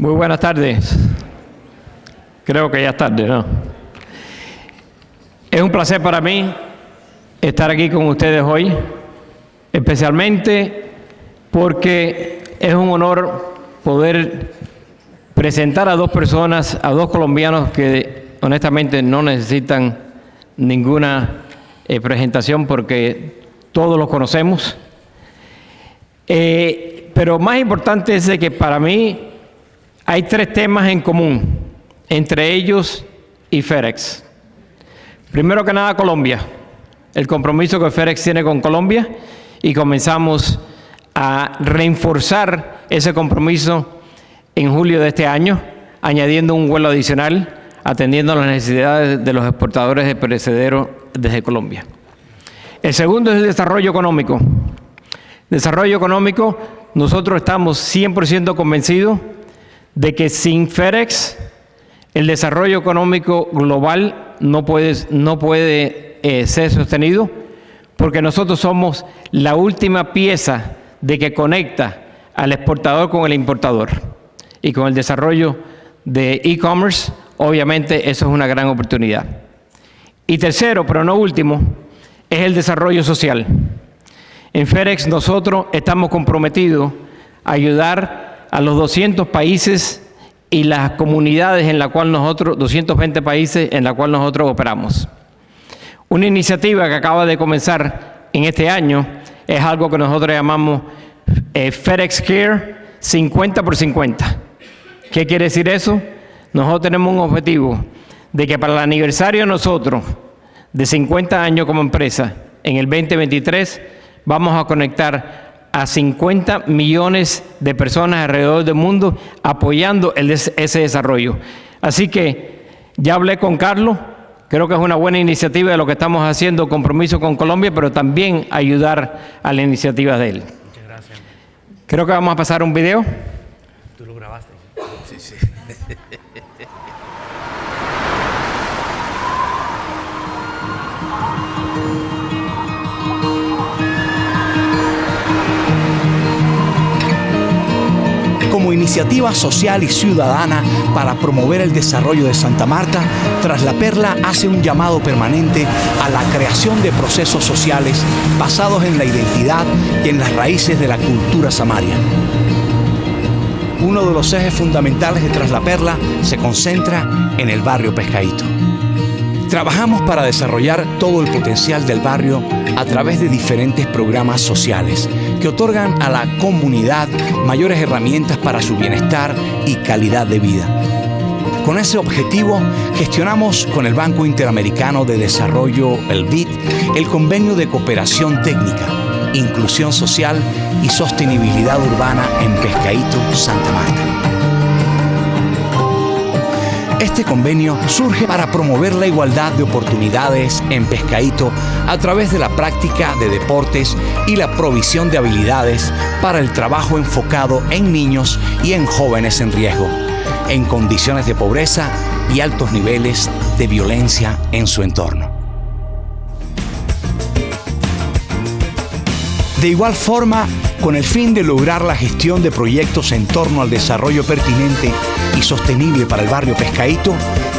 Muy buenas tardes. Creo que ya es tarde, ¿no? Es un placer para mí estar aquí con ustedes hoy, especialmente porque es un honor poder presentar a dos personas, a dos colombianos que honestamente no necesitan ninguna presentación porque todos los conocemos. Pero más importante es de que para mí hay tres temas en común, entre ellos y FedEx. Primero que nada, Colombia, el compromiso que FedEx tiene con Colombia, y comenzamos a reforzar ese compromiso en julio de este año, añadiendo un vuelo adicional, atendiendo las necesidades de los exportadores de perecederos desde Colombia. El segundo es el desarrollo económico. Desarrollo económico, nosotros estamos 100% convencidos de que sin FedEx el desarrollo económico global no puede ser sostenido, porque nosotros somos la última pieza de que conecta al exportador con el importador. Y con el desarrollo de e-commerce, obviamente eso es una gran oportunidad. Y tercero, pero no último, es el desarrollo social. En FedEx nosotros estamos comprometidos a ayudar a los 200 países y las comunidades en la cual nosotros, 220 países en la cual nosotros operamos. Una iniciativa que acaba de comenzar en este año es algo que nosotros llamamos FedEx Care 50 por 50. ¿Qué quiere decir eso? Nosotros tenemos un objetivo de que para el aniversario de nosotros de 50 años como empresa, en el 2023, vamos a conectar a 50 millones de personas alrededor del mundo apoyando ese desarrollo. Así que ya hablé con Carlos, creo que es una buena iniciativa de lo que estamos haciendo, compromiso con Colombia, pero también ayudar a las iniciativas de él. Muchas gracias. Creo que vamos a pasar un video. ¿Tú lo grabaste? Sí, sí. Como iniciativa social y ciudadana para promover el desarrollo de Santa Marta, Tras la Perla hace un llamado permanente a la creación de procesos sociales basados en la identidad y en las raíces de la cultura samaria. Uno de los ejes fundamentales de Tras la Perla se concentra en el barrio Pescadito. Trabajamos para desarrollar todo el potencial del barrio a través de diferentes programas sociales que otorgan a la comunidad mayores herramientas para su bienestar y calidad de vida. Con ese objetivo, gestionamos con el Banco Interamericano de Desarrollo, el BID, el convenio de cooperación técnica, inclusión social y sostenibilidad urbana en Pescadito, Santa Marta. Este convenio surge para promover la igualdad de oportunidades en Pescadito a través de la práctica de deportes y la provisión de habilidades para el trabajo enfocado en niños y en jóvenes en riesgo, en condiciones de pobreza y altos niveles de violencia en su entorno. De igual forma, con el fin de lograr la gestión de proyectos en torno al desarrollo pertinente y sostenible para el barrio Pescadito,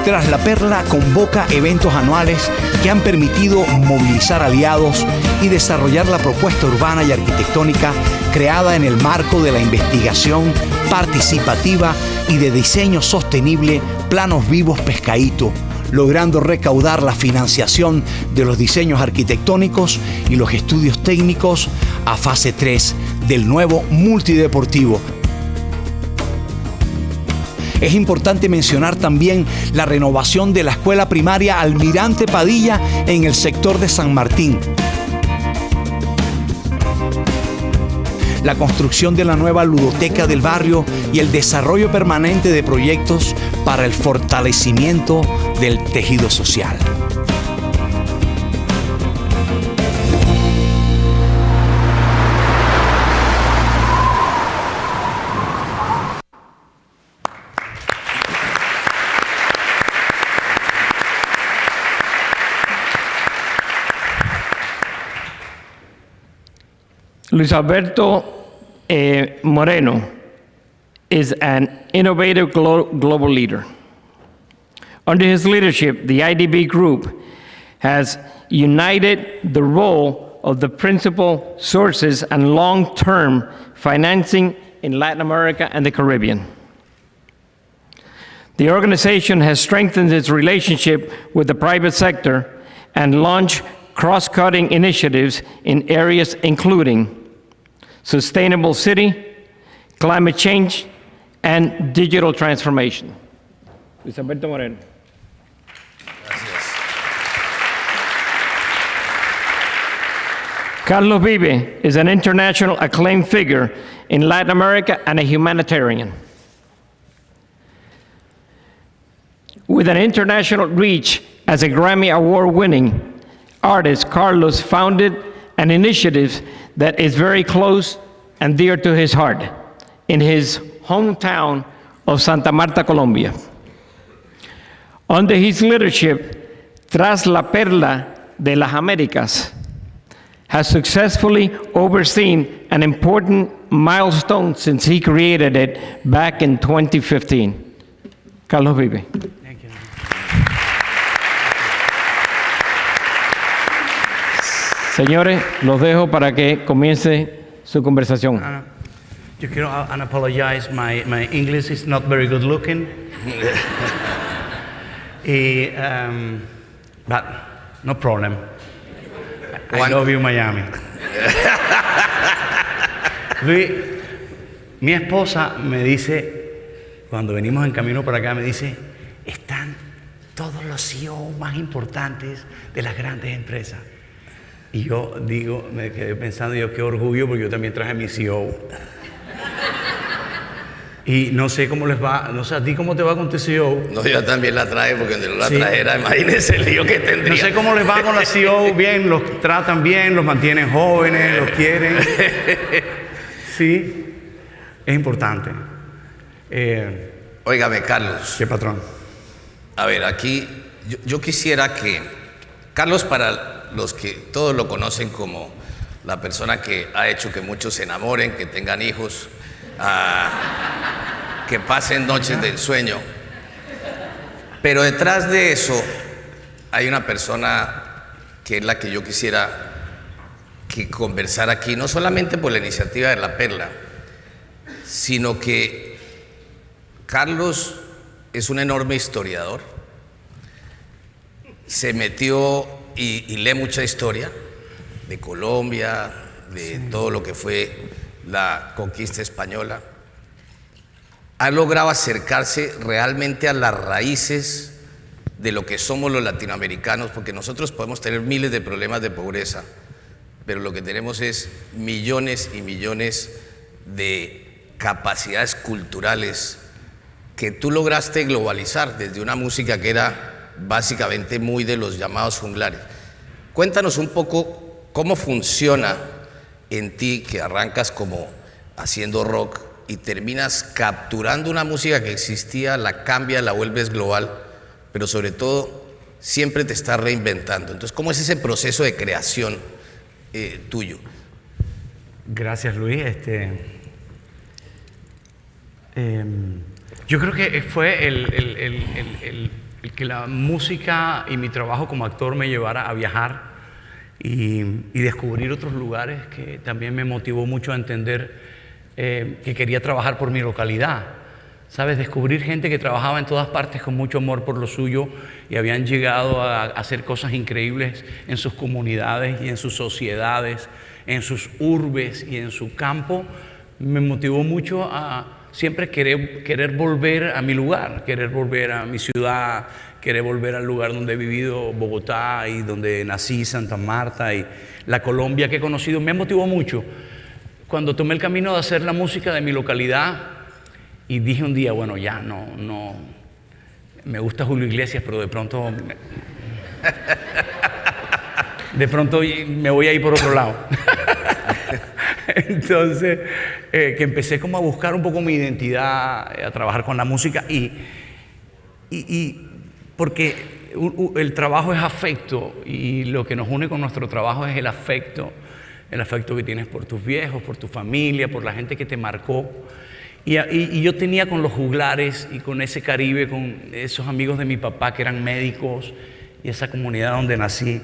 Tras la Perla convoca eventos anuales que han permitido movilizar aliados y desarrollar la propuesta urbana y arquitectónica creada en el marco de la investigación participativa y de diseño sostenible Planos Vivos Pescadito, logrando recaudar la financiación de los diseños arquitectónicos y los estudios técnicos a fase 3 del nuevo multideportivo. Es importante mencionar también la renovación de la escuela primaria Almirante Padilla en el sector de San Martín, la construcción de la nueva ludoteca del barrio y el desarrollo permanente de proyectos para el fortalecimiento del tejido social. Luis Alberto Moreno is an innovative global leader. Under his leadership, the IDB Group has united the role of the principal sources and long-term financing in Latin America and the Caribbean. The organization has strengthened its relationship with the private sector and launched cross-cutting initiatives in areas including sustainable city, climate change, and digital transformation. Luis Alberto Moreno. Carlos Vive is an international acclaimed figure in Latin America and a humanitarian. With an international reach as a Grammy Award-winning artist, Carlos founded an initiative that is very close and dear to his heart in his hometown of Santa Marta, Colombia. Under his leadership, Tras la Perla de las Américas has successfully overseen an important milestone since he created it back in 2015. Carlos Vive. Thank you. Señores, los dejo para que comience su conversación. Yo quiero apologize, my English is not very good looking. But no problem. I love you, Miami. Mi esposa me dice, cuando venimos en camino para acá, me dice, están todos los CEO más importantes de las grandes empresas. Y yo digo, me quedé pensando, yo qué orgullo, porque yo también traje mi CEO. Y no sé cómo les va, no sé a ti cómo te va con tu CEO. No, yo también la traje, porque si no la trajera, imagínense el lío que tendría. No sé cómo les va con la CEO, bien, los tratan bien, los mantienen jóvenes, los quieren. Sí, es importante. Óigame, Carlos. ¿Qué patrón? A ver, aquí yo quisiera que Carlos, para los que todos lo conocen como la persona que ha hecho que muchos se enamoren, que tengan hijos, que pasen noches del sueño, pero detrás de eso hay una persona que es la que yo quisiera que conversara aquí, no solamente por la iniciativa de La Perla, sino que Carlos es un enorme historiador, se metió y lee mucha historia de Colombia, de todo lo que fue la conquista española. Ha logrado acercarse realmente a las raíces de lo que somos los latinoamericanos, porque nosotros podemos tener miles de problemas de pobreza, pero lo que tenemos es millones y millones de capacidades culturales que tú lograste globalizar desde una música que era básicamente muy de los llamados junglares. Cuéntanos un poco cómo funciona en ti, que arrancas como haciendo rock y terminas capturando una música que existía, la cambias, la vuelves global, pero sobre todo siempre te estás reinventando. Entonces, ¿cómo es ese proceso de creación tuyo? Gracias, Luis. Yo creo que fue el que la música y mi trabajo como actor me llevara a viajar y descubrir otros lugares, que también me motivó mucho a entender que quería trabajar por mi localidad. ¿Sabes? Descubrir gente que trabajaba en todas partes con mucho amor por lo suyo y habían llegado a hacer cosas increíbles en sus comunidades y en sus sociedades, en sus urbes y en su campo, me motivó mucho a siempre querer volver a mi lugar, querer volver a mi ciudad, querer volver al lugar donde he vivido, Bogotá, y donde nací, Santa Marta, y la Colombia que he conocido. Me motivó mucho. Cuando tomé el camino de hacer la música de mi localidad, y dije un día, bueno, ya no, me gusta Julio Iglesias, pero de pronto me voy a ir por otro lado. Entonces, que empecé como a buscar un poco mi identidad, a trabajar con la música y porque el trabajo es afecto, y lo que nos une con nuestro trabajo es el afecto que tienes por tus viejos, por tu familia, por la gente que te marcó. Y yo tenía con los juglares y con ese Caribe, con esos amigos de mi papá que eran médicos y esa comunidad donde nací,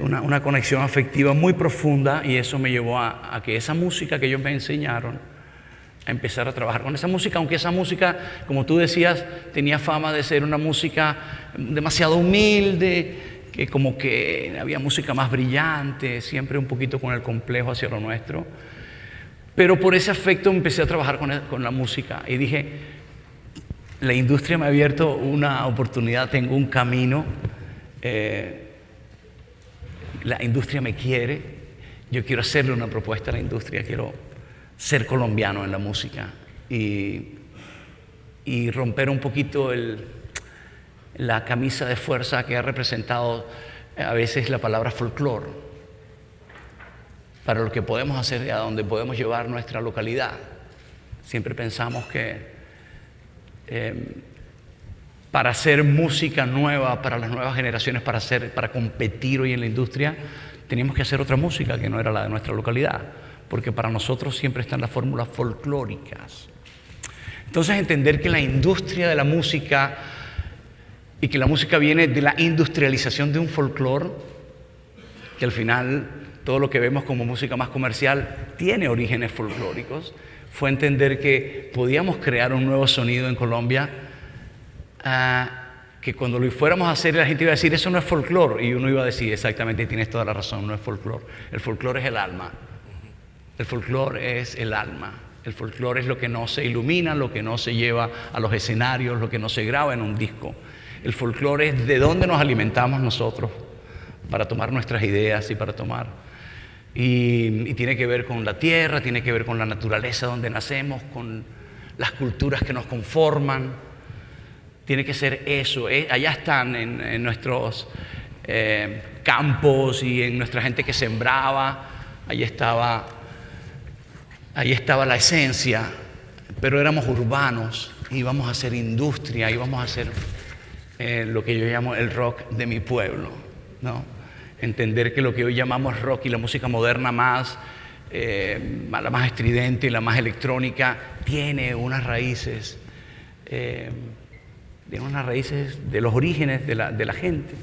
una conexión afectiva muy profunda, y eso me llevó a que esa música que ellos me enseñaron, a empezar a trabajar con esa música, aunque esa música, como tú decías, tenía fama de ser una música demasiado humilde, que como que había música más brillante, siempre un poquito con el complejo hacia lo nuestro. Pero por ese afecto empecé a trabajar con la música y dije, la industria me ha abierto una oportunidad, tengo un camino, la industria me quiere, yo quiero hacerle una propuesta a la industria, quiero ser colombiano en la música y romper un poquito la camisa de fuerza que ha representado a veces la palabra folclore para lo que podemos hacer y a donde podemos llevar nuestra localidad. Siempre pensamos que para hacer música nueva para las nuevas generaciones, para competir hoy en la industria, teníamos que hacer otra música que no era la de nuestra localidad, porque para nosotros siempre están las fórmulas folclóricas. Entonces, entender que la industria de la música y que la música viene de la industrialización de un folclore, que al final todo lo que vemos como música más comercial tiene orígenes folclóricos, fue entender que podíamos crear un nuevo sonido en Colombia, que cuando lo fuéramos a hacer la gente iba a decir, eso no es folclore, y uno iba a decir, exactamente, tienes toda la razón, no es folclore. El folclore es el alma. El folclore es el alma. El folclore es lo que no se ilumina, lo que no se lleva a los escenarios, lo que no se graba en un disco. El folclore es de dónde nos alimentamos nosotros para tomar nuestras ideas y para tomar. Y tiene que ver con la tierra, tiene que ver con la naturaleza donde nacemos, con las culturas que nos conforman. Tiene que ser eso. Allá están en nuestros campos y en nuestra gente que sembraba. Ahí estaba la esencia, pero éramos urbanos, íbamos a hacer industria, íbamos a hacer lo que yo llamo el rock de mi pueblo, ¿no? Entender que lo que hoy llamamos rock y la música moderna la más estridente y la más electrónica, tiene unas raíces de los orígenes de la gente.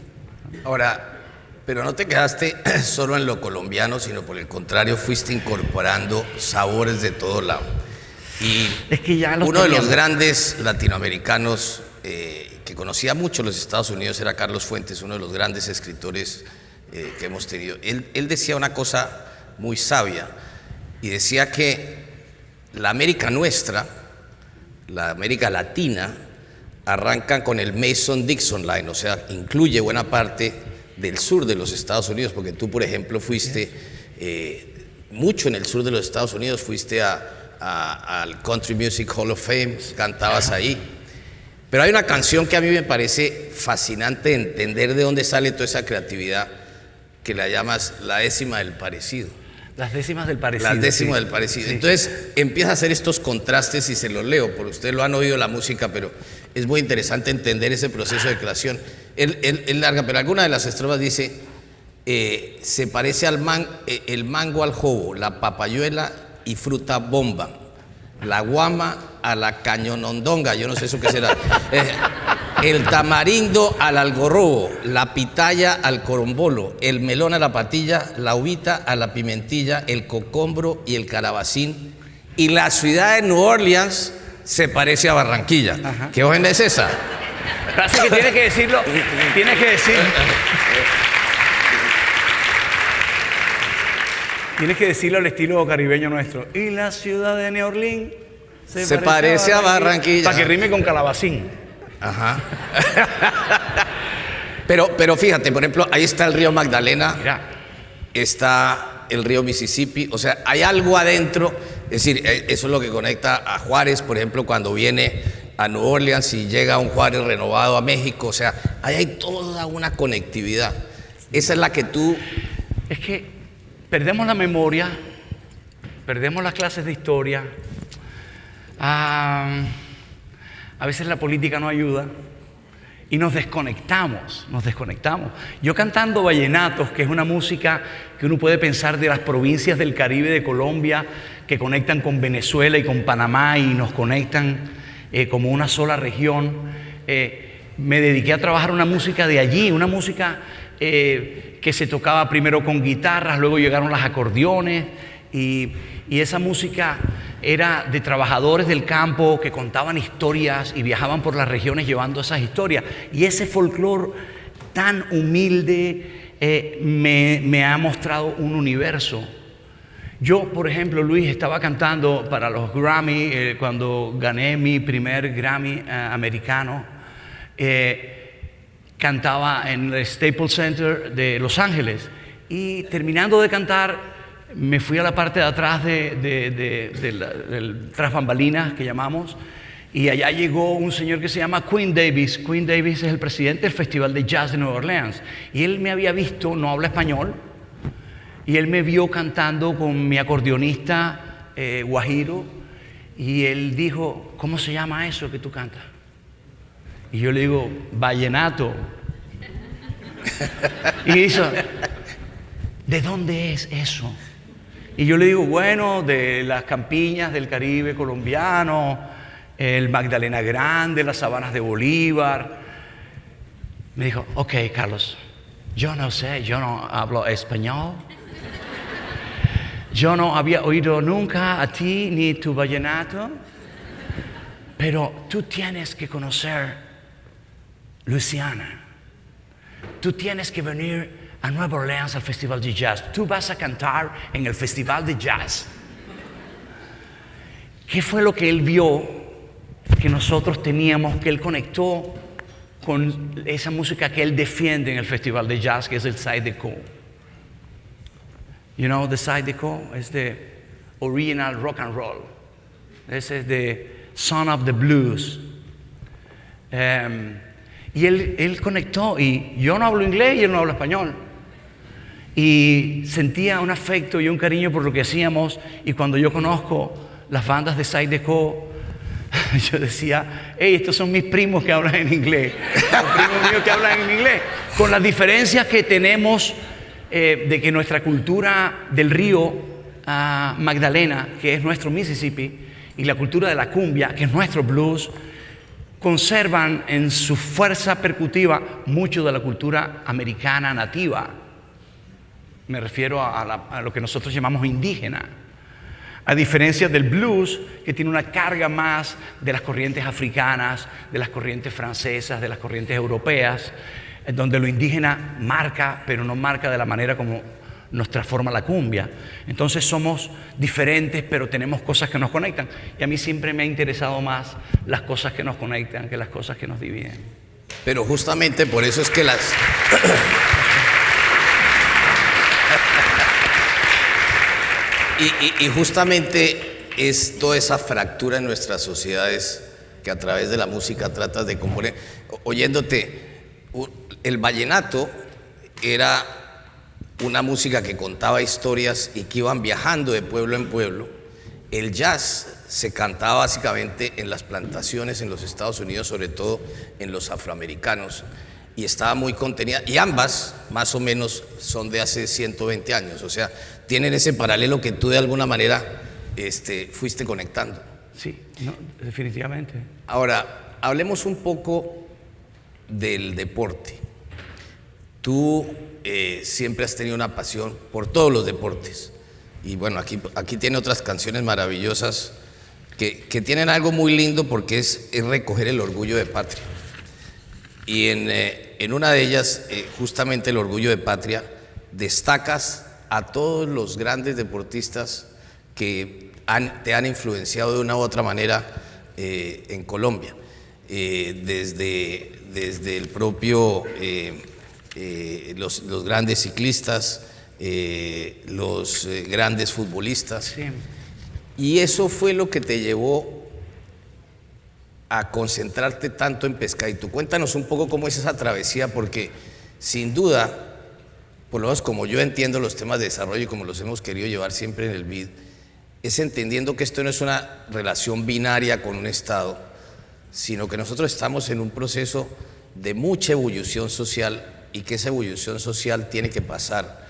Ahora, pero no te quedaste solo en lo colombiano, sino por el contrario, fuiste incorporando sabores de todo lado. Y es que ya uno de los grandes latinoamericanos que conocía mucho los Estados Unidos era Carlos Fuentes, uno de los grandes escritores que hemos tenido. Él decía una cosa muy sabia, y decía que la América nuestra, la América Latina, arrancan con el Mason-Dixon Line, o sea, incluye buena parte del sur de los Estados Unidos, porque tú, por ejemplo, fuiste mucho en el sur de los Estados Unidos, fuiste al Country Music Hall of Fame, cantabas ahí. Pero hay una canción que a mí me parece fascinante entender de dónde sale toda esa creatividad, que la llamas La décima del parecido. Las décimas del parecido. Las décimas del parecido. Sí. Entonces empieza a hacer estos contrastes y se los leo, porque ustedes lo han oído la música, pero es muy interesante entender ese proceso de creación. Él larga, pero alguna de las estrofas dice, se parece el mango al jobo, la papayuela y fruta bomba, la guama a la cañonondonga, yo no sé eso qué será, el tamarindo al algarrobo, la pitaya al corombolo, el melón a la patilla, la uvita a la pimentilla, el cocombro y el calabacín, y la ciudad de New Orleans se parece a Barranquilla. Ajá. ¿Qué hoja es esa? Así que tienes que decirlo, tienes que decirlo. Tienes que decirlo al estilo caribeño nuestro. Y la ciudad de New Orleans se parece a Barranquilla. Para que rime con calabacín. Ajá. Pero fíjate, por ejemplo, ahí está el río Magdalena. Mira. Está el río Mississippi. O sea, hay algo adentro. Es decir, eso es lo que conecta a Juárez, por ejemplo, cuando viene a New Orleans y llega un Juárez renovado a México. O sea, ahí hay toda una conectividad. Esa es la que tú... Es que perdemos la memoria, perdemos las clases de historia. A veces la política no ayuda y nos desconectamos. Yo cantando vallenatos, que es una música que uno puede pensar de las provincias del Caribe de Colombia, que conectan con Venezuela y con Panamá y nos conectan como una sola región. Me dediqué a trabajar una música de allí, una música que se tocaba primero con guitarras, luego llegaron los acordeones y esa música era de trabajadores del campo que contaban historias y viajaban por las regiones llevando esas historias. Y ese folclore tan humilde me ha mostrado un universo. Yo, por ejemplo, Luis, estaba cantando para los Grammy cuando gané mi primer Grammy americano. Cantaba en el Staples Center de Los Ángeles y terminando de cantar me fui a la parte de atrás del tras bambalinas que llamamos, y allá llegó un señor que se llama Quinn Davis. Quinn Davis es el presidente del Festival de Jazz de Nueva Orleans y él me había visto, no habla español, y él me vio cantando con mi acordeonista guajiro y él dijo: ¿cómo se llama eso que tú cantas? Y yo le digo: vallenato. Y dice: ¿de dónde es eso? Y yo le digo: bueno, de las campiñas del Caribe colombiano, el Magdalena Grande, las sabanas de Bolívar. Me dijo: ok, Carlos, yo no sé, yo no hablo español. Yo no había oído nunca a ti ni tu vallenato, pero tú tienes que conocer Luisiana. Tú tienes que venir a Nueva Orleans al Festival de Jazz. Tú vas a cantar en el Festival de Jazz. ¿Qué fue lo que él vio que nosotros teníamos, que él conectó con esa música que él defiende en el Festival de Jazz, que es el Zydeco? You know, the Zydeco es the original rock and roll. Ese es the son of the blues. Y él conectó, y yo no hablo inglés y él no habla español. Y sentía un afecto y un cariño por lo que hacíamos. Y cuando yo conozco las bandas de Zydeco, yo decía: hey, estos son mis primos que hablan en inglés, los primos míos que hablan en inglés, con las diferencias que tenemos de que nuestra cultura del río Magdalena, que es nuestro Mississippi, y la cultura de la cumbia, que es nuestro blues, conservan en su fuerza percutiva mucho de la cultura americana nativa. Me refiero a lo que nosotros llamamos indígena. A diferencia del blues, que tiene una carga más de las corrientes africanas, de las corrientes francesas, de las corrientes europeas, donde lo indígena marca, pero no marca de la manera como nos transforma la cumbia. Entonces somos diferentes, pero tenemos cosas que nos conectan. Y a mí siempre me ha interesado más las cosas que nos conectan que las cosas que nos dividen. Pero justamente por eso es que las... y justamente es toda esa fractura en nuestras sociedades que a través de la música tratas de componer. Oyéndote, el vallenato era una música que contaba historias y que iban viajando de pueblo en pueblo. El jazz se cantaba básicamente en las plantaciones en los Estados Unidos, sobre todo en los afroamericanos, y estaba muy contenida, y ambas más o menos son de hace 120 años, o sea, tienen ese paralelo que tú de alguna manera fuiste conectando. Sí, no, definitivamente. Ahora, hablemos un poco del deporte. Tú siempre has tenido una pasión por todos los deportes. Y bueno, aquí tiene otras canciones maravillosas que tienen algo muy lindo, porque es recoger el orgullo de patria. Y en una de ellas, justamente el orgullo de patria, destacas a todos los grandes deportistas que te han influenciado de una u otra manera en Colombia. Desde el propio... los grandes ciclistas, los grandes futbolistas. Sí. Y eso fue lo que te llevó a concentrarte tanto en Pescadito. Cuéntanos un poco cómo es esa travesía, porque sin duda, por lo menos como yo entiendo los temas de desarrollo y como los hemos querido llevar siempre en el BID, es entendiendo que esto no es una relación binaria con un Estado, sino que nosotros estamos en un proceso de mucha ebullición social, y que esa ebullición social tiene que pasar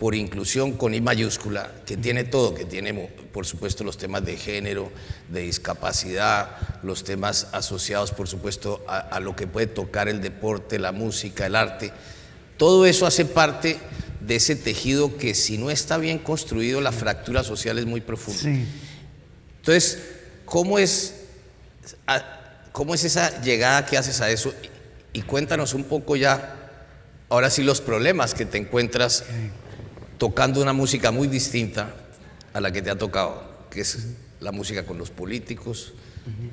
por inclusión con I mayúscula, que tiene todo, que tiene, por supuesto, los temas de género, de discapacidad, los temas asociados, por supuesto, a lo que puede tocar el deporte, la música, el arte. Todo eso hace parte de ese tejido que, si no está bien construido, la fractura social es muy profunda. Sí. Entonces, ¿cómo es esa llegada que haces a eso? Y cuéntanos un poco ya, ahora sí, los problemas que te encuentras tocando una música muy distinta a la que te ha tocado, que es la música con los políticos,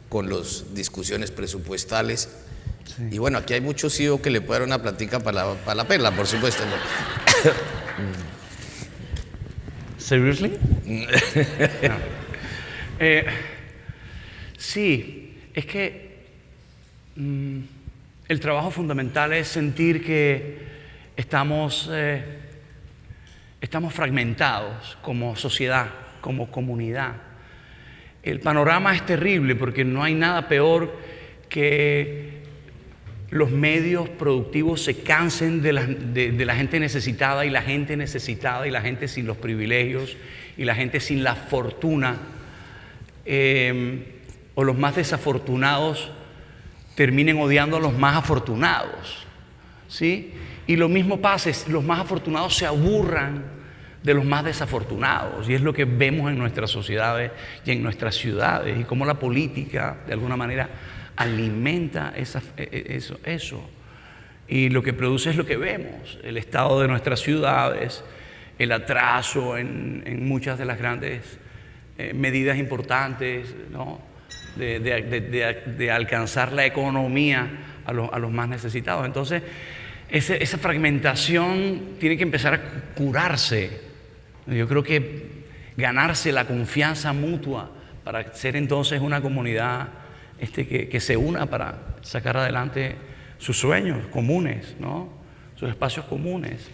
con las discusiones presupuestales. Sí. Y bueno, aquí hay muchos CEO que le pueden dar una platica para la perla, por supuesto. ¿Seriously? No. Sí, es que el trabajo fundamental es sentir que estamos fragmentados como sociedad, como comunidad. El panorama es terrible porque no hay nada peor que los medios productivos se cansen de la gente necesitada, y la gente necesitada, y la gente sin los privilegios, y la gente sin la fortuna, o los más desafortunados terminen odiando a los más afortunados, ¿sí? Y lo mismo pasa, los más afortunados se aburran de los más desafortunados, y es lo que vemos en nuestras sociedades y en nuestras ciudades, y cómo la política de alguna manera alimenta eso, y lo que produce es lo que vemos: el estado de nuestras ciudades, el atraso en muchas de las grandes medidas importantes, ¿no? de alcanzar la economía a los más necesitados. Entonces, esa fragmentación tiene que empezar a curarse. Yo creo que ganarse la confianza mutua para ser entonces una comunidad que se una para sacar adelante sus sueños comunes, ¿no? Sus espacios comunes.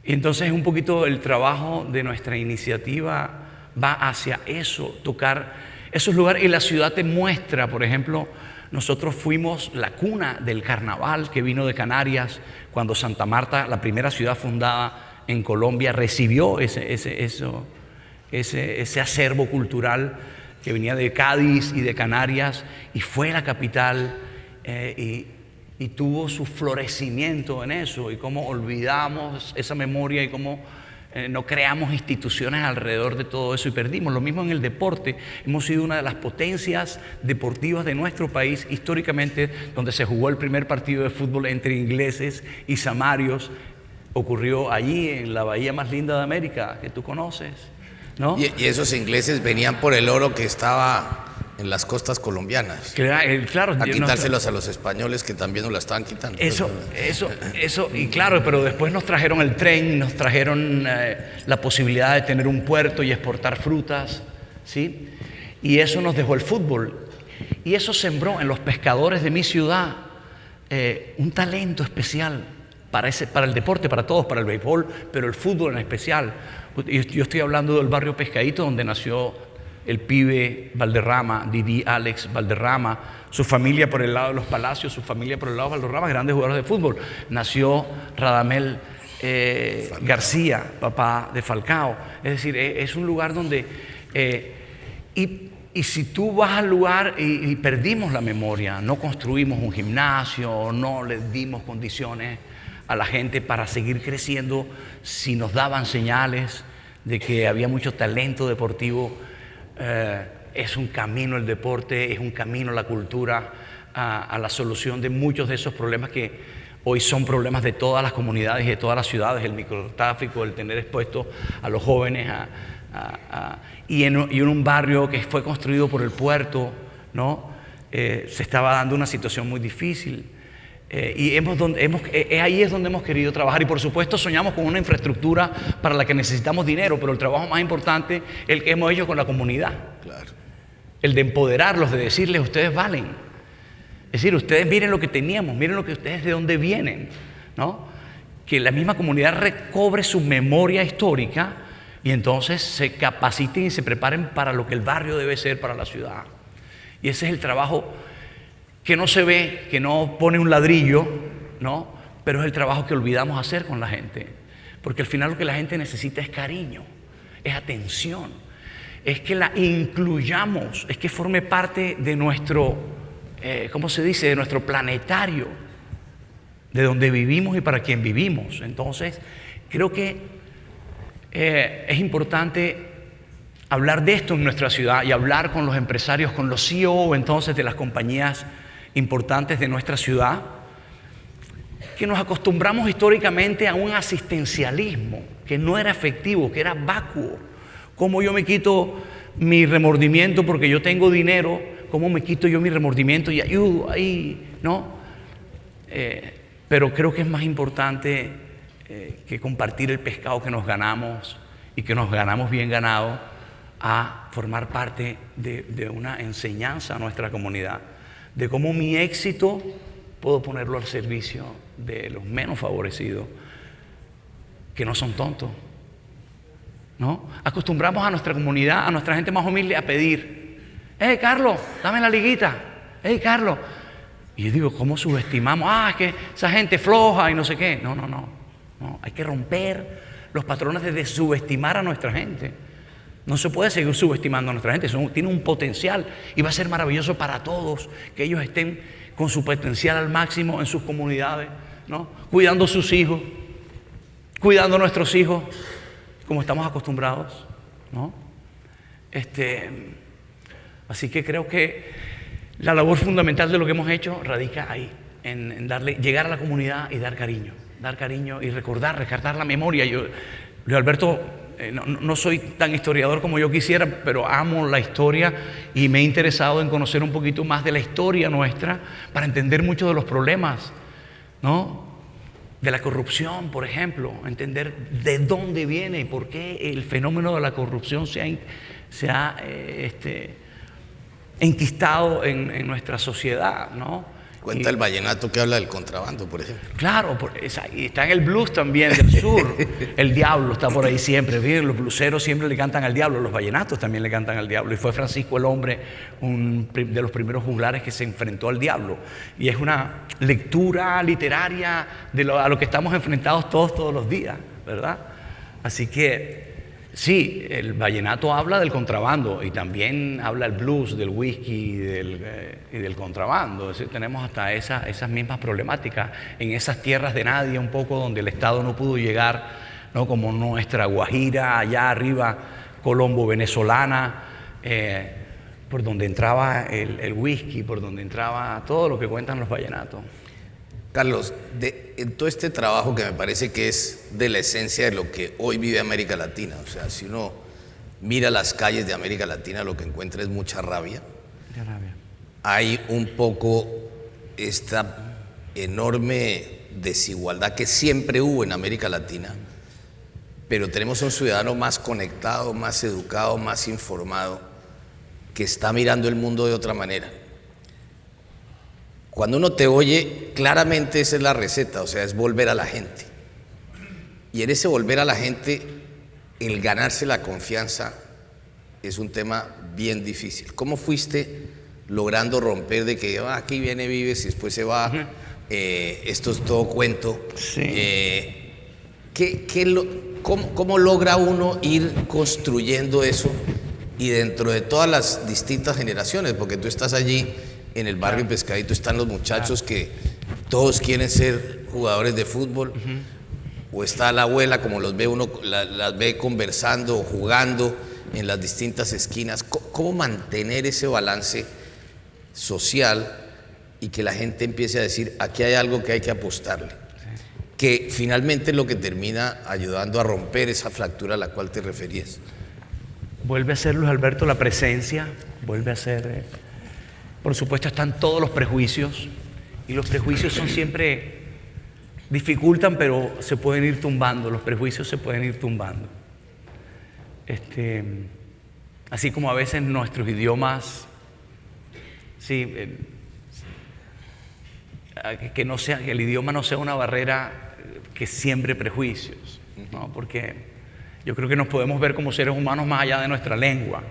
Y entonces un poquito el trabajo de nuestra iniciativa va hacia eso, tocar esos lugares. Y la ciudad te muestra, por ejemplo, nosotros fuimos la cuna del carnaval que vino de Canarias, cuando Santa Marta, la primera ciudad fundada en Colombia, recibió ese acervo cultural que venía de Cádiz y de Canarias, y fue la capital, y tuvo su florecimiento en eso, y cómo olvidamos esa memoria y cómo no creamos instituciones alrededor de todo eso y perdimos. Lo mismo en el deporte. Hemos sido una de las potencias deportivas de nuestro país históricamente, donde se jugó el primer partido de fútbol entre ingleses y samarios. Ocurrió allí, en la bahía más linda de América, que tú conoces, ¿no? Y esos ingleses venían por el oro que estaba en las costas colombianas. Claro, a quitárselos a los españoles, que también nos la estaban quitando. Eso, y claro, pero después nos trajeron el tren, nos trajeron la posibilidad de tener un puerto y exportar frutas, ¿sí? Y eso nos dejó el fútbol. Y eso sembró en los pescadores de mi ciudad un talento especial para el deporte, para todos, para el béisbol, pero el fútbol en especial. Yo estoy hablando del barrio Pescadito, donde nació el pibe Valderrama, Didi Alex Valderrama, su familia por el lado de los Palacios, su familia por el lado de Valderrama, grandes jugadores de fútbol. Nació Radamel García, papá de Falcao. Es decir, es un lugar donde... Y si tú vas al lugar y perdimos la memoria, no construimos un gimnasio, no le dimos condiciones a la gente para seguir creciendo, si nos daban señales de que había mucho talento deportivo. Es un camino el deporte, es un camino la cultura a la solución de muchos de esos problemas que hoy son problemas de todas las comunidades y de todas las ciudades: el microtráfico, el tener expuesto a los jóvenes y en un barrio que fue construido por el puerto, ¿no? Se estaba dando una situación muy difícil. Y ahí es donde hemos querido trabajar, y por supuesto soñamos con una infraestructura para la que necesitamos dinero, pero el trabajo más importante es el que hemos hecho con la comunidad. Claro. El de empoderarlos, de decirles: ustedes valen. Es decir, ustedes miren lo que teníamos, miren lo que ustedes de dónde vienen, ¿no? Que la misma comunidad recobre su memoria histórica y entonces se capaciten y se preparen para lo que el barrio debe ser para la ciudad. Y ese es el trabajo que no se ve, que no pone un ladrillo, ¿no? pero es el trabajo que olvidamos hacer con la gente. Porque al final lo que la gente necesita es cariño, es atención, es que la incluyamos, es que forme parte de nuestro, ¿cómo se dice?, de nuestro planetario, de donde vivimos y para quien vivimos. Entonces, creo que es importante hablar de esto en nuestra ciudad y hablar con los empresarios, con los CEO entonces de las compañías importantes de nuestra ciudad, que nos acostumbramos históricamente a un asistencialismo que no era efectivo, que era vacuo. ¿Cómo yo me quito mi remordimiento porque yo tengo dinero? ¿Cómo me quito yo mi remordimiento y ayudo ahí? ¿No? Pero creo que es más importante que compartir el pescado que nos ganamos y que nos ganamos bien ganado, a formar parte de una enseñanza a nuestra comunidad, de cómo mi éxito puedo ponerlo al servicio de los menos favorecidos, que no son tontos, ¿no? Acostumbramos a nuestra comunidad, a nuestra gente más humilde, a pedir: hey Carlos, dame la liguita, hey Carlos. Y yo digo, ¿cómo subestimamos? Es que esa gente floja y no sé qué. No, hay que romper los patrones de subestimar a nuestra gente. No se puede seguir subestimando a nuestra gente. Tiene un potencial y va a ser maravilloso para todos que ellos estén con su potencial al máximo en sus comunidades, ¿no? Cuidando a sus hijos, cuidando a nuestros hijos, como estamos acostumbrados, ¿no? Así que creo que la labor fundamental de lo que hemos hecho radica ahí, en llegar a la comunidad y dar cariño y recordar, rescatar la memoria. Yo, Luis Alberto, no soy tan historiador como yo quisiera, pero amo la historia y me he interesado en conocer un poquito más de la historia nuestra para entender muchos de los problemas, ¿no? De la corrupción, por ejemplo, entender de dónde viene y por qué el fenómeno de la corrupción se ha enquistado en nuestra sociedad, ¿no? Cuenta el vallenato que habla del contrabando, por ejemplo. Claro, está en el blues también del sur. El diablo está por ahí siempre. ¿Bien? Los bluseros siempre le cantan al diablo, los vallenatos también le cantan al diablo. Y fue Francisco el Hombre, de los primeros juglares que se enfrentó al diablo. Y es una lectura literaria a lo que estamos enfrentados todos los días, ¿verdad? Así que sí, el vallenato habla del contrabando y también habla el blues del whisky y del contrabando. Es decir, tenemos hasta esas mismas problemáticas en esas tierras de nadie, un poco donde el Estado no pudo llegar, ¿no? Como nuestra Guajira, allá arriba, Colombo, venezolana, por donde entraba el whisky, por donde entraba todo lo que cuentan los vallenatos. Carlos, en todo este trabajo que me parece que es de la esencia de lo que hoy vive América Latina, o sea, si uno mira las calles de América Latina, lo que encuentra es mucha rabia. Hay un poco esta enorme desigualdad que siempre hubo en América Latina, pero tenemos un ciudadano más conectado, más educado, más informado, que está mirando el mundo de otra manera. Cuando uno te oye, claramente esa es la receta, o sea, es volver a la gente. Y en ese volver a la gente, el ganarse la confianza es un tema bien difícil. ¿Cómo fuiste logrando romper de que aquí viene, vives y después se va? Esto es todo cuento. Sí. ¿Cómo logra uno ir construyendo eso? Y dentro de todas las distintas generaciones, porque tú estás allí en el barrio Pescadito, están los muchachos que todos quieren ser jugadores de fútbol, o está la abuela, como los ve uno, las ve conversando o jugando en las distintas esquinas. ¿Cómo mantener ese balance social y que la gente empiece a decir, aquí hay algo que hay que apostarle? Que finalmente es lo que termina ayudando a romper esa fractura a la cual te referías. Vuelve a ser, Luis Alberto, la presencia, vuelve a ser... Por supuesto están todos los prejuicios, y los prejuicios siempre dificultan, pero se pueden ir tumbando, los prejuicios se pueden ir tumbando. Así como a veces nuestros idiomas, sí, que el idioma no sea una barrera que siembre prejuicios, ¿no? Porque yo creo que nos podemos ver como seres humanos más allá de nuestra lengua,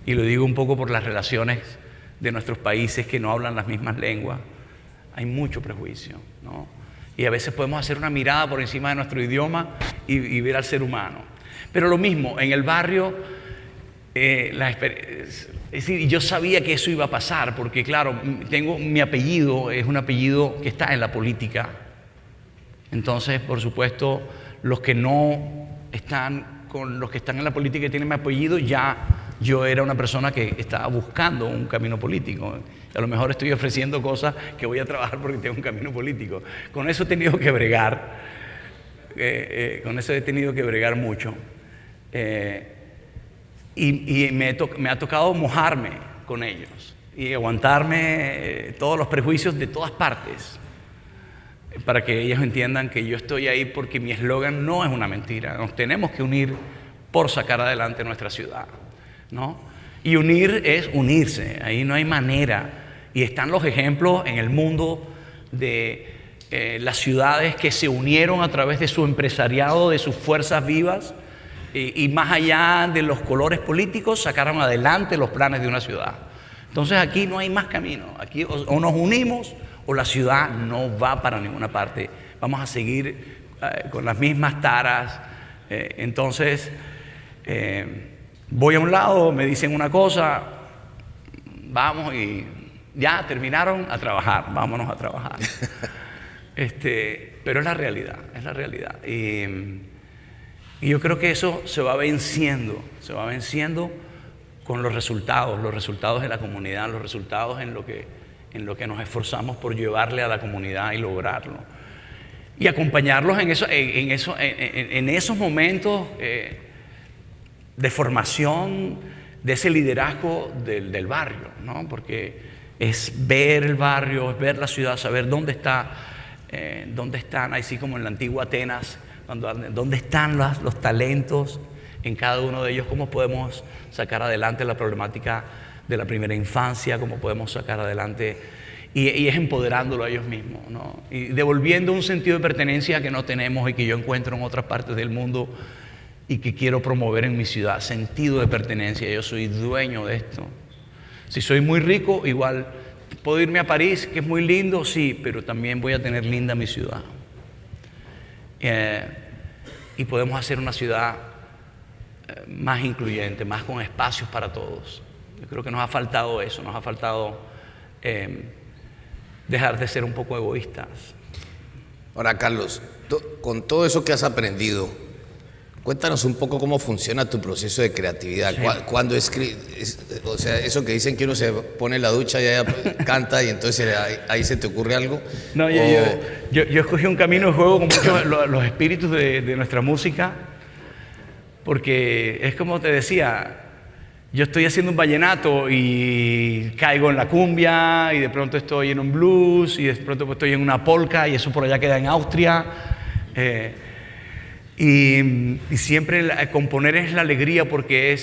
y lo digo un poco por las relaciones de nuestros países que no hablan las mismas lenguas. Hay mucho prejuicio, ¿no? Y a veces podemos hacer una mirada por encima de nuestro idioma y ver al ser humano. Pero lo mismo, en el barrio, es decir, yo sabía que eso iba a pasar, porque claro, mi apellido es un apellido que está en la política. Entonces, por supuesto, los que no están con los que están en la política y tienen mi apellido, ya yo era una persona que estaba buscando un camino político. A lo mejor estoy ofreciendo cosas que voy a trabajar porque tengo un camino político. Con eso he tenido que bregar, mucho. Y me ha tocado mojarme con ellos y aguantarme todos los prejuicios de todas partes, para que ellos entiendan que yo estoy ahí porque mi eslogan no es una mentira. Nos tenemos que unir por sacar adelante nuestra ciudad, ¿no? Y unir es unirse, ahí no hay manera. Y están los ejemplos en el mundo de las ciudades que se unieron a través de su empresariado, de sus fuerzas vivas, y más allá de los colores políticos, sacaron adelante los planes de una ciudad. Entonces aquí no hay más camino. Aquí o nos unimos o la ciudad no va para ninguna parte. Vamos a seguir con las mismas taras. Entonces, voy a un lado, me dicen una cosa, vamos y ya terminaron, a trabajar, vámonos a trabajar. Pero es la realidad, es la realidad. Y yo creo que eso se va venciendo con los resultados de la comunidad, los resultados en lo que nos esforzamos por llevarle a la comunidad y lograrlo. Y acompañarlos en esos momentos de formación, de ese liderazgo del barrio, ¿no? Porque es ver el barrio, es ver la ciudad, saber dónde están, así como en la antigua Atenas, dónde están los talentos en cada uno de ellos, cómo podemos sacar adelante la problemática de la primera infancia, cómo podemos sacar adelante, y es empoderándolo a ellos mismos, ¿no? Y devolviendo un sentido de pertenencia que no tenemos y que yo encuentro en otras partes del mundo y que quiero promover en mi ciudad. Sentido de pertenencia, yo soy dueño de esto. Si soy muy rico, igual puedo irme a París, que es muy lindo, sí, pero también voy a tener linda mi ciudad. Y podemos hacer una ciudad más incluyente, más con espacios para todos. Yo creo que nos ha faltado eso, nos ha faltado dejar de ser un poco egoístas. Ahora, Carlos, con todo eso que has aprendido, cuéntanos un poco cómo funciona tu proceso de creatividad. Sí. Cuando escribes, o sea, eso que dicen que uno se pone en la ducha y canta y entonces ahí se te ocurre algo. No, yo escogí un camino de juego con muchos los espíritus de nuestra música, porque es como te decía, yo estoy haciendo un vallenato y caigo en la cumbia, y de pronto estoy en un blues, y de pronto estoy en una polka, y eso por allá queda en Austria. Y siempre componer es la alegría, porque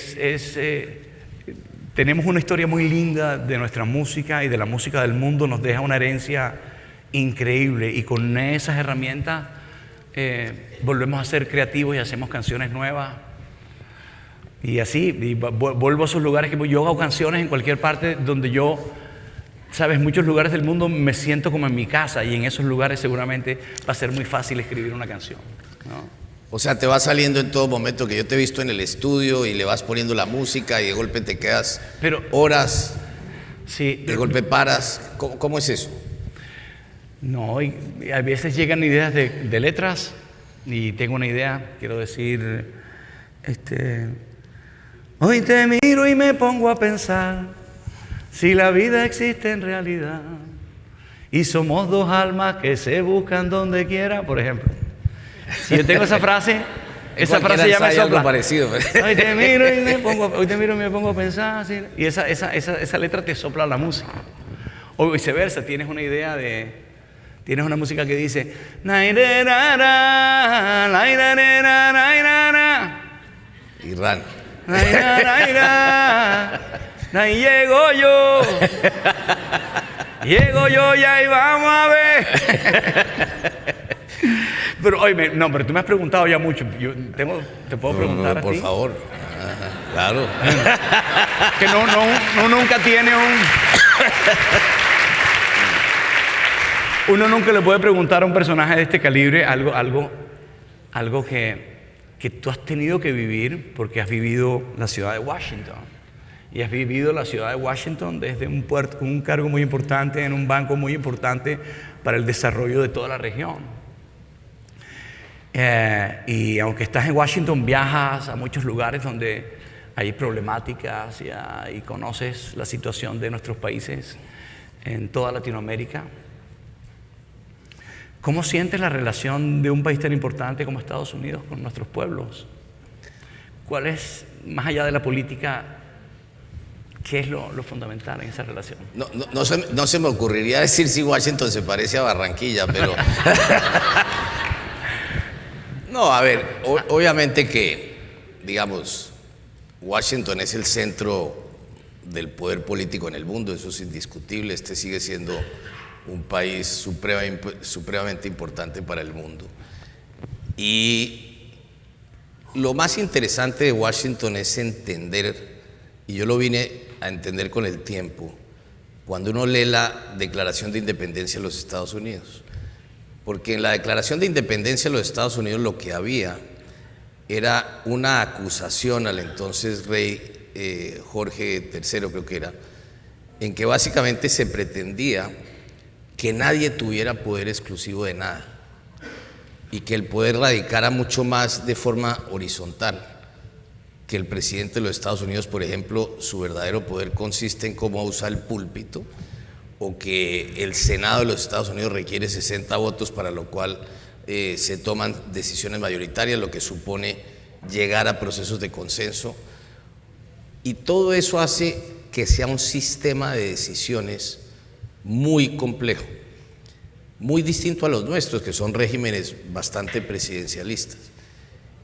tenemos una historia muy linda de nuestra música y de la música del mundo, nos deja una herencia increíble, y con esas herramientas volvemos a ser creativos y hacemos canciones nuevas. Y así, vuelvo a esos lugares que yo hago canciones en cualquier parte donde yo, sabes, muchos lugares del mundo me siento como en mi casa, y en esos lugares seguramente va a ser muy fácil escribir una canción, ¿no? O sea, te va saliendo en todo momento, que yo te he visto en el estudio y le vas poniendo la música y de golpe te quedas horas, sí, de golpe paras. ¿Cómo es eso? No, y a veces llegan ideas de letras, y tengo una idea, quiero decir, hoy te miro y me pongo a pensar si la vida existe en realidad y somos dos almas que se buscan donde quiera, por ejemplo. Si yo tengo esa frase ya me sopla. Parecido, pero... Hoy te miro y me pongo a pensar, ¿sí? Y esa letra te sopla la música. O viceversa, tienes una música que dice y ran. Ahí llego yo y ahí vamos a ver. Pero oye, pero tú me has preguntado ya mucho. ¿Te puedo preguntar a ti? Por favor. Claro. Que no nunca tiene un... Uno nunca le puede preguntar a un personaje de este calibre algo que tú has tenido que vivir porque has vivido la ciudad de Washington. Y has vivido la ciudad de Washington desde un cargo muy importante en un banco muy importante para el desarrollo de toda la región. Y aunque estás en Washington, viajas a muchos lugares donde hay problemáticas y conoces la situación de nuestros países en toda Latinoamérica. ¿Cómo sientes la relación de un país tan importante como Estados Unidos con nuestros pueblos? ¿Cuál es, más allá de la política, qué es lo fundamental en esa relación? No se me ocurriría decir si Washington se parece a Barranquilla, pero... No, a ver, obviamente que, digamos, Washington es el centro del poder político en el mundo, eso es indiscutible. Este sigue siendo un país supremamente importante para el mundo. Y lo más interesante de Washington es entender, y yo lo vine a entender con el tiempo, cuando uno lee la Declaración de Independencia de los Estados Unidos. Porque en la Declaración de Independencia de los Estados Unidos lo que había era una acusación al entonces rey Jorge III, creo que era, en que básicamente se pretendía que nadie tuviera poder exclusivo de nada y que el poder radicara mucho más de forma horizontal, que el presidente de los Estados Unidos, por ejemplo, su verdadero poder consiste en cómo usa el púlpito, o que el Senado de los Estados Unidos requiere 60 votos, para lo cual se toman decisiones mayoritarias, lo que supone llegar a procesos de consenso. Y todo eso hace que sea un sistema de decisiones muy complejo, muy distinto a los nuestros, que son regímenes bastante presidencialistas.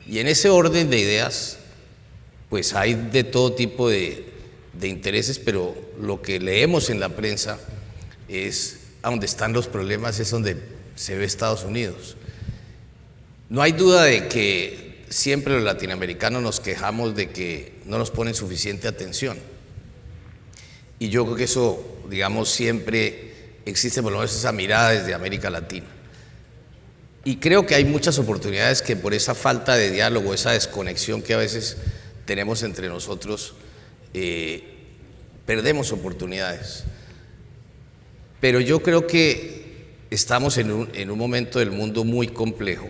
Y en ese orden de ideas, pues hay de todo tipo de intereses, pero lo que leemos en la prensa es a donde están los problemas, es donde se ve Estados Unidos. No hay duda de que siempre los latinoamericanos nos quejamos de que no nos ponen suficiente atención. Y yo creo que eso, digamos, siempre existe, por lo menos esa mirada desde América Latina. Y creo que hay muchas oportunidades que por esa falta de diálogo, esa desconexión que a veces tenemos entre nosotros, perdemos oportunidades. Pero yo creo que estamos en un momento del mundo muy complejo,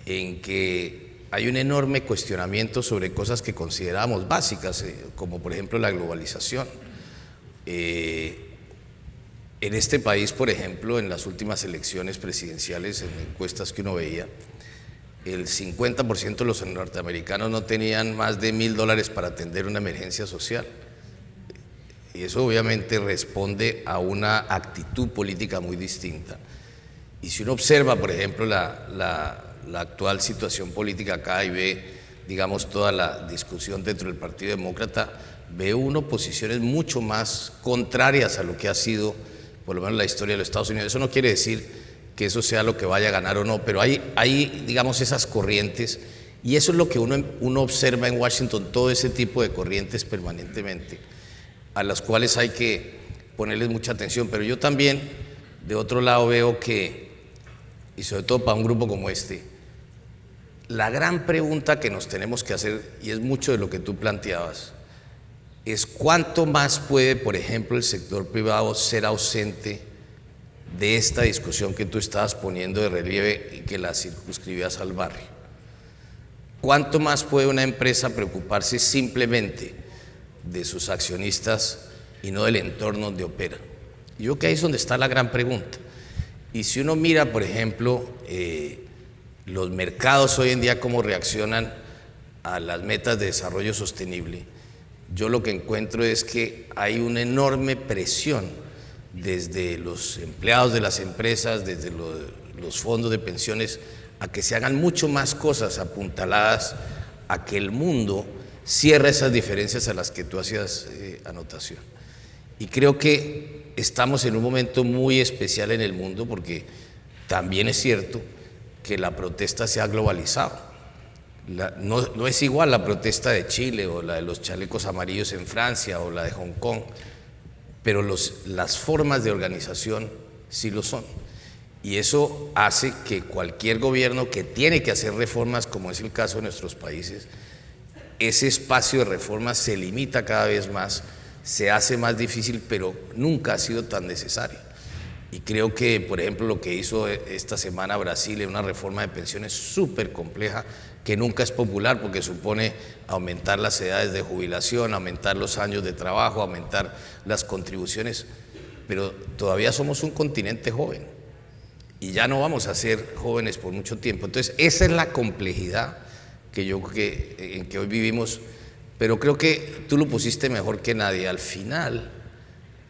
en que hay un enorme cuestionamiento sobre cosas que consideramos básicas, como por ejemplo la globalización. En este país, por ejemplo, en las últimas elecciones presidenciales, en encuestas que uno veía, el 50% de los norteamericanos no tenían más de $1,000 para atender una emergencia social. Y eso obviamente responde a una actitud política muy distinta. Y si uno observa, por ejemplo, la actual situación política acá y ve, digamos, toda la discusión dentro del Partido Demócrata, ve uno posiciones mucho más contrarias a lo que ha sido, por lo menos, la historia de los Estados Unidos. Eso no quiere decir que eso sea lo que vaya a ganar o no, pero hay digamos, esas corrientes, y eso es lo que uno observa en Washington, todo ese tipo de corrientes permanentemente, a las cuales hay que ponerles mucha atención. Pero yo también, de otro lado, veo que, y sobre todo para un grupo como este, la gran pregunta que nos tenemos que hacer, y es mucho de lo que tú planteabas, es cuánto más puede, por ejemplo, el sector privado ser ausente de esta discusión que tú estabas poniendo de relieve y que la circunscribías al barrio. ¿Cuánto más puede una empresa preocuparse simplemente de sus accionistas y no del entorno donde opera? Yo creo que ahí es donde está la gran pregunta. Y si uno mira, por ejemplo, los mercados hoy en día, cómo reaccionan a las metas de desarrollo sostenible, yo lo que encuentro es que hay una enorme presión desde los empleados de las empresas, desde los fondos de pensiones, a que se hagan mucho más cosas apuntaladas a que el mundo cierre esas diferencias a las que tú hacías anotación. Y creo que estamos en un momento muy especial en el mundo, porque también es cierto que la protesta se ha globalizado. No es igual la protesta de Chile o la de los chalecos amarillos en Francia o la de Hong Kong, pero las formas de organización sí lo son. Y eso hace que cualquier gobierno que tiene que hacer reformas, como es el caso de nuestros países, ese espacio de reformas se limita cada vez más, se hace más difícil, pero nunca ha sido tan necesario. Y creo que, por ejemplo, lo que hizo esta semana Brasil en una reforma de pensiones súper compleja, que nunca es popular porque supone aumentar las edades de jubilación, aumentar los años de trabajo, aumentar las contribuciones, pero todavía somos un continente joven y ya no vamos a ser jóvenes por mucho tiempo. Entonces, esa es la complejidad que yo creo que, en que hoy vivimos, pero creo que tú lo pusiste mejor que nadie. Al final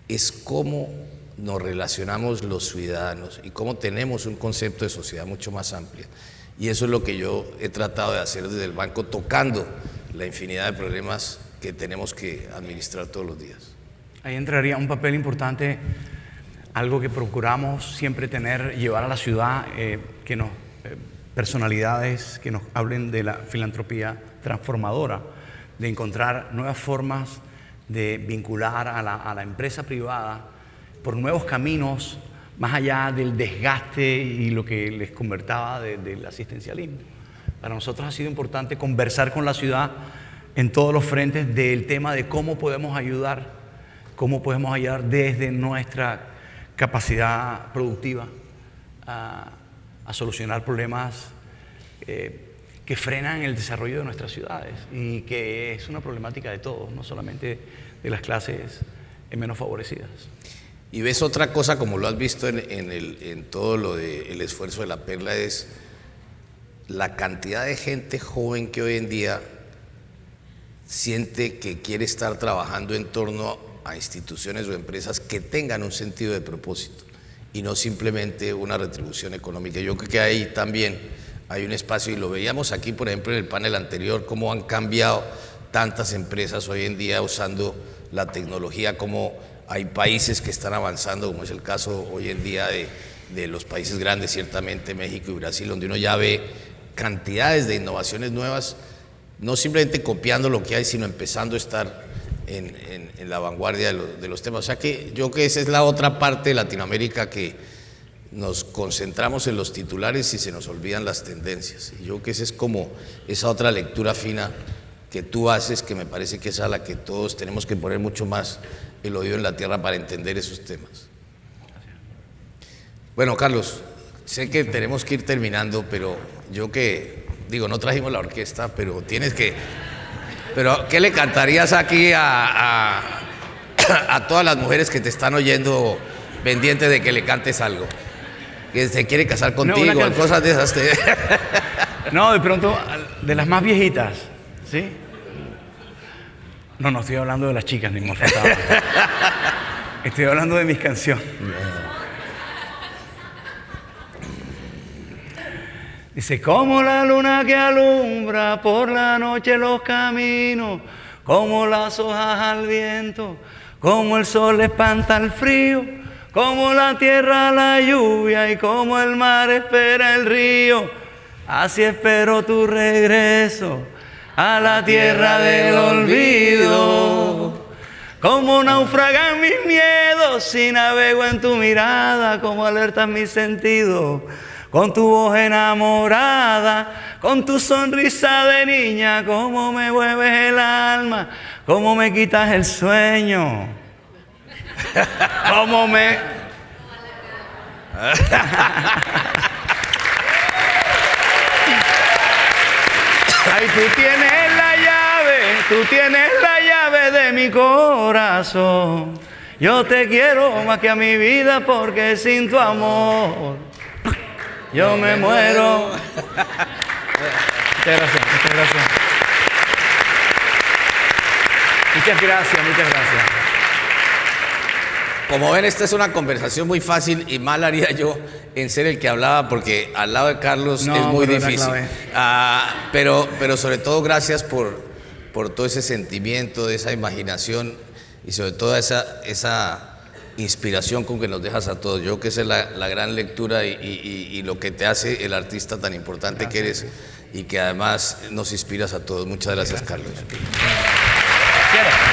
es cómo nos relacionamos los ciudadanos y cómo tenemos un concepto de sociedad mucho más amplio. Y eso es lo que yo he tratado de hacer desde el banco, tocando la infinidad de problemas que tenemos que administrar todos los días. Ahí entraría un papel importante, algo que procuramos siempre tener, llevar a la ciudad, personalidades que nos hablen de la filantropía transformadora, de encontrar nuevas formas de vincular a la empresa privada por nuevos caminos, más allá del desgaste y lo que les convertaba del asistencialismo. Para nosotros ha sido importante conversar con la ciudad en todos los frentes del tema de cómo podemos ayudar desde nuestra capacidad productiva a solucionar problemas que frenan el desarrollo de nuestras ciudades y que es una problemática de todos, no solamente de las clases menos favorecidas. Y ves otra cosa, como lo has visto en todo lo del esfuerzo de la Perla, es la cantidad de gente joven que hoy en día siente que quiere estar trabajando en torno a instituciones o empresas que tengan un sentido de propósito y no simplemente una retribución económica. Yo creo que ahí también hay un espacio, y lo veíamos aquí, por ejemplo, en el panel anterior, cómo han cambiado tantas empresas hoy en día usando la tecnología, cómo hay países que están avanzando, como es el caso hoy en día de los países grandes, ciertamente México y Brasil, donde uno ya ve cantidades de innovaciones nuevas, no simplemente copiando lo que hay, sino empezando a estar en la vanguardia de los temas. O sea que yo creo que esa es la otra parte de Latinoamérica, que nos concentramos en los titulares y se nos olvidan las tendencias. Y yo creo que esa es como esa otra lectura fina que tú haces, que me parece que es a la que todos tenemos que poner mucho más el oído en la tierra para entender esos temas. Bueno, Carlos, sé que tenemos que ir terminando, pero yo no trajimos la orquesta, pero pero ¿qué le cantarías aquí a todas las mujeres que te están oyendo pendientes de que le cantes algo? Que se quiere casar contigo, cosas de esas. No, de pronto, de las más viejitas, ¿sí? No estoy hablando de las chicas, ni me faltaba. Estoy hablando de mis canciones. Dice, como la luna que alumbra por la noche los caminos, como las hojas al viento, como el sol espanta el frío, como la tierra la lluvia y como el mar espera el río, así espero tu regreso a la tierra del olvido. Como naufragan mis miedos y navego en tu mirada, como alertan mis sentidos con tu voz enamorada, con tu sonrisa de niña, como me mueves el alma, como me quitas el sueño, como me... Ay, tú tienes la llave de mi corazón. Yo te quiero más que a mi vida, porque sin tu amor yo me muero. Muchas gracias. Muchas gracias. Como ven, esta es una conversación muy fácil y mal haría yo en ser el que hablaba, porque al lado de Carlos es muy difícil. Pero sobre todo gracias por todo ese sentimiento, de esa imaginación y sobre todo esa inspiración con que nos dejas a todos. Yo creo que esa es la gran lectura y lo que te hace el artista tan importante que eres, y que además nos inspiras a todos. Muchas gracias, Carlos. Quiero.